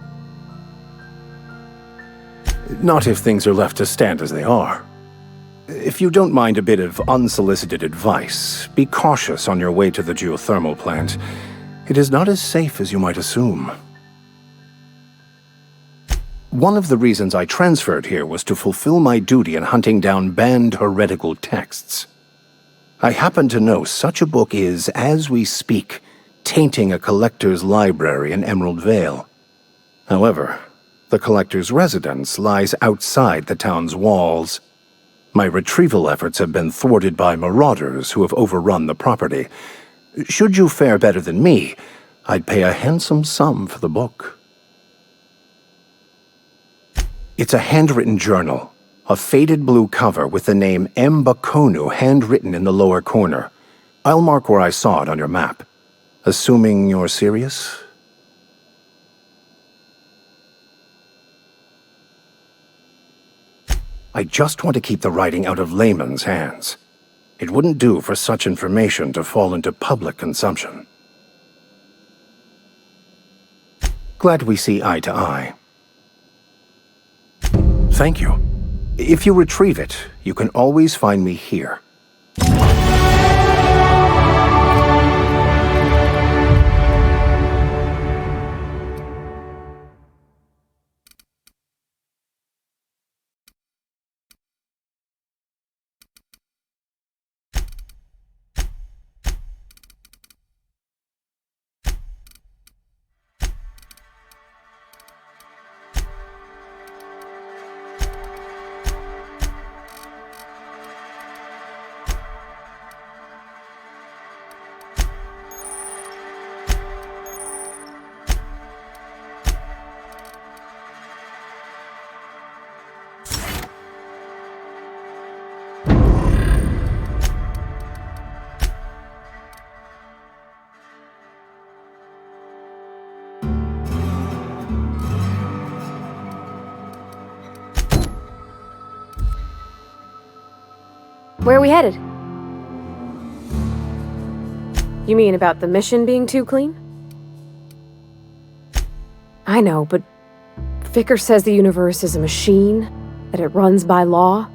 Not if things are left to stand as they are. If you don't mind a bit of unsolicited advice, be cautious on your way to the geothermal plant. It is not as safe as you might assume. One of the reasons I transferred here was to fulfill my duty in hunting down banned heretical texts. I happen to know such a book is, as we speak, tainting a collector's library in Emerald Vale. However, the collector's residence lies outside the town's walls. My retrieval efforts have been thwarted by marauders who have overrun the property. Should you fare better than me, I'd pay a handsome sum for the book. It's a handwritten journal, a faded blue cover with the name M. Bakonu handwritten in the lower corner. I'll mark where I saw it on your map. Assuming you're serious? I just want to keep the writing out of layman's hands. It wouldn't do for such information to fall into public consumption. Glad we see eye to eye. Thank you. If you retrieve it, you can always find me here. Where are we headed? You mean about the mission being too clean? I know, but Vicker says the universe is a machine, that it runs by law.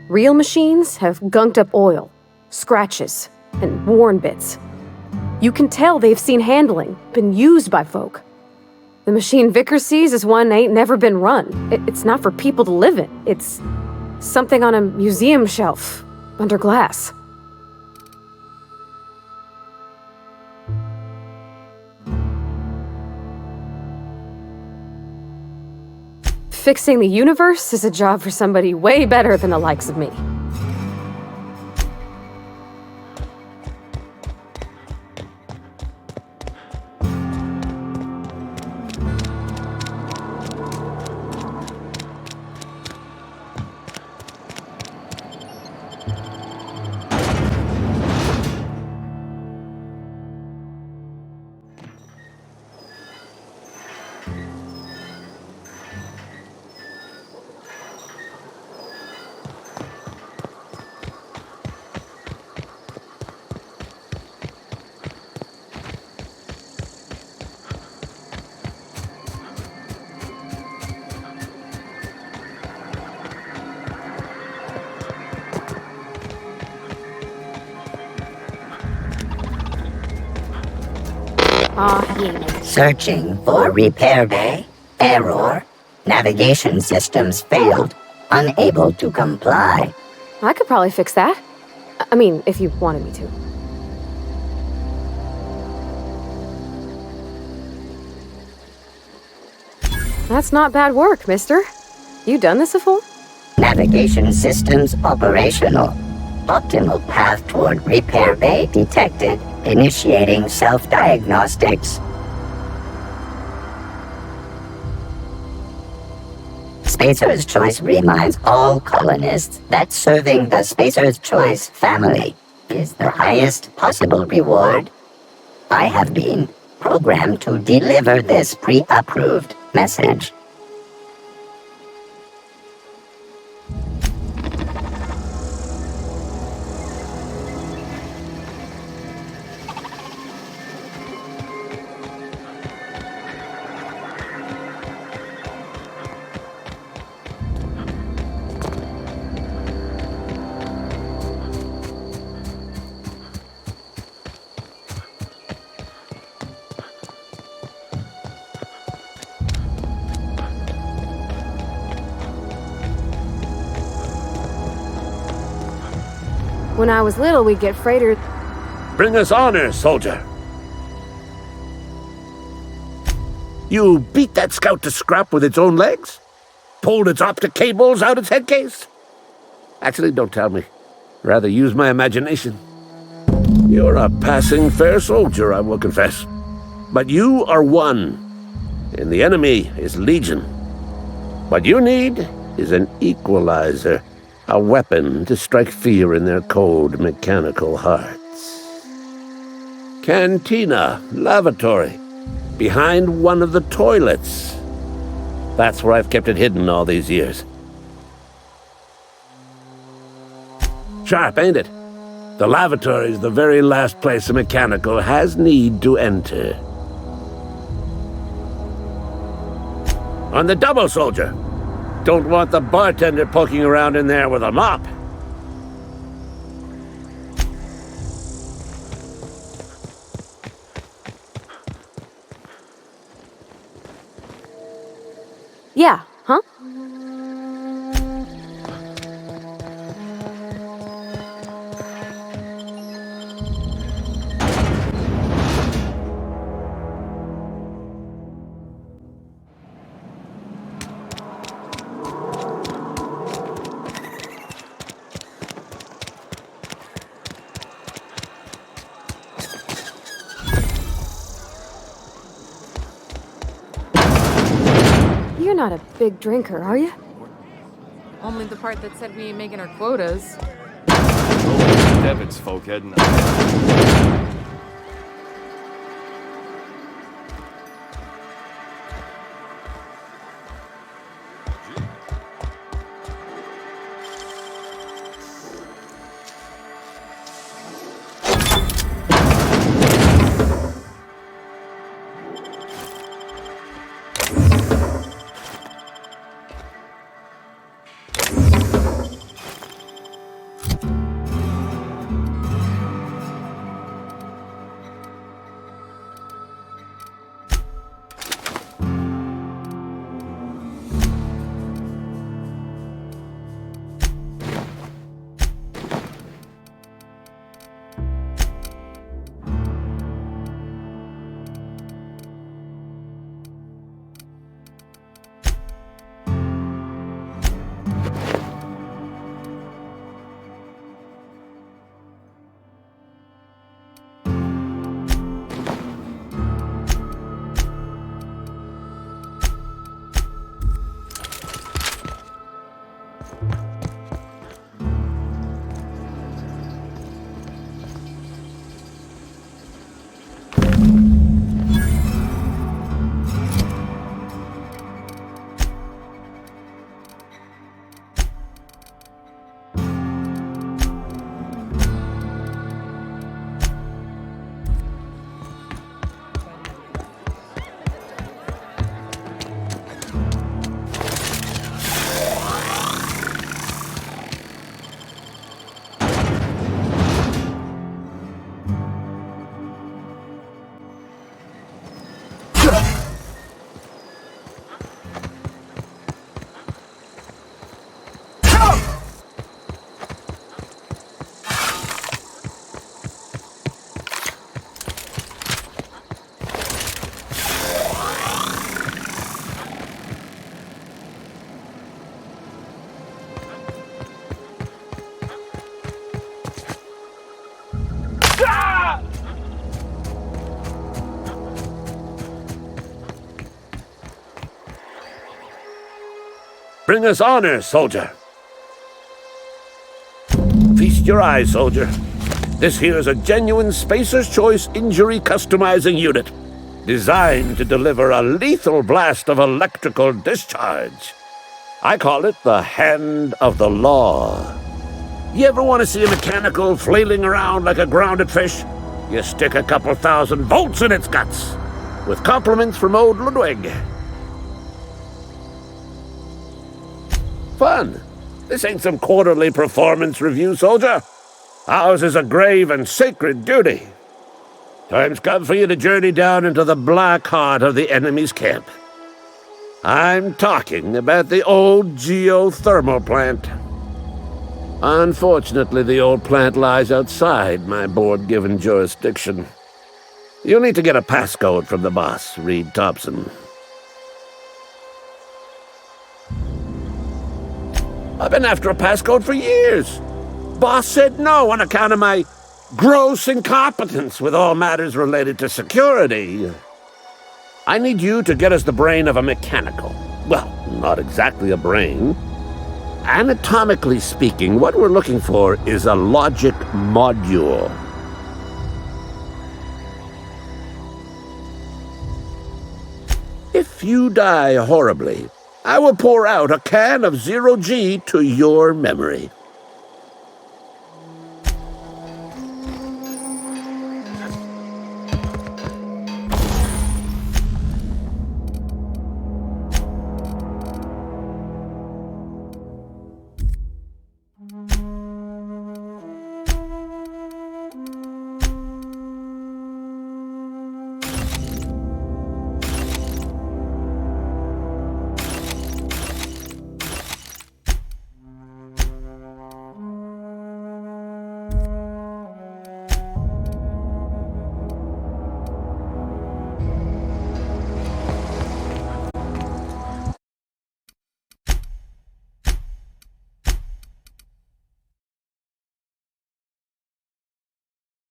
Real machines have gunked up oil, scratches, and worn bits. You can tell they've seen handling, been used by folk. The machine Vicker sees is one ain't never been run. It's not for people to live in. It's something on a museum shelf, under glass. Fixing the universe is a job for somebody way better than the likes of me. Searching for repair bay. Error. Navigation systems failed. Unable to comply. I could probably fix that. I mean, if you wanted me to. That's not bad work, mister. You done this before? Navigation systems operational. Optimal path toward repair bay detected. Initiating self-diagnostics. Spacer's Choice reminds all colonists that serving the Spacer's Choice family is the highest possible reward. I have been programmed to deliver this pre-approved message. When I was little, we'd get freighters. Bring us honor, soldier. You beat that scout to scrap with its own legs? Pulled its optic cables out its headcase? Actually, don't tell me. Rather use my imagination. You're a passing fair soldier, I will confess. But you are one, and the enemy is legion. What you need is an equalizer. A weapon to strike fear in their cold, mechanical hearts. Cantina, lavatory, behind one of the toilets. That's where I've kept it hidden all these years. Sharp, ain't it? The lavatory is the very last place a mechanical has need to enter. On the double, soldier. Don't want the bartender poking around in there with a mop. Yeah, huh? You're not a big drinker, are you? Only the part that said we ain't making our quotas. Devin's folk heading Bring us honor, soldier. Feast your eyes, soldier. This here is a genuine Spacer's Choice injury customizing unit, designed to deliver a lethal blast of electrical discharge. I call it the Hand of the Law. You ever want to see a mechanical flailing around like a grounded fish? You stick a couple thousand volts in its guts. With compliments from old Ludwig. Fun. This ain't some quarterly performance review, soldier. Ours is a grave and sacred duty. Time's come for you to journey down into the black heart of the enemy's camp. I'm talking about the old geothermal plant. Unfortunately, the old plant lies outside my board-given jurisdiction. You'll need to get a passcode from the boss, Reed Thompson. I've been after a passcode for years. Boss said no on account of my gross incompetence with all matters related to security. I need you to get us the brain of a mechanical. Well, not exactly a brain. Anatomically speaking, what we're looking for is a logic module. If you die horribly, I will pour out a can of 0G to your memory.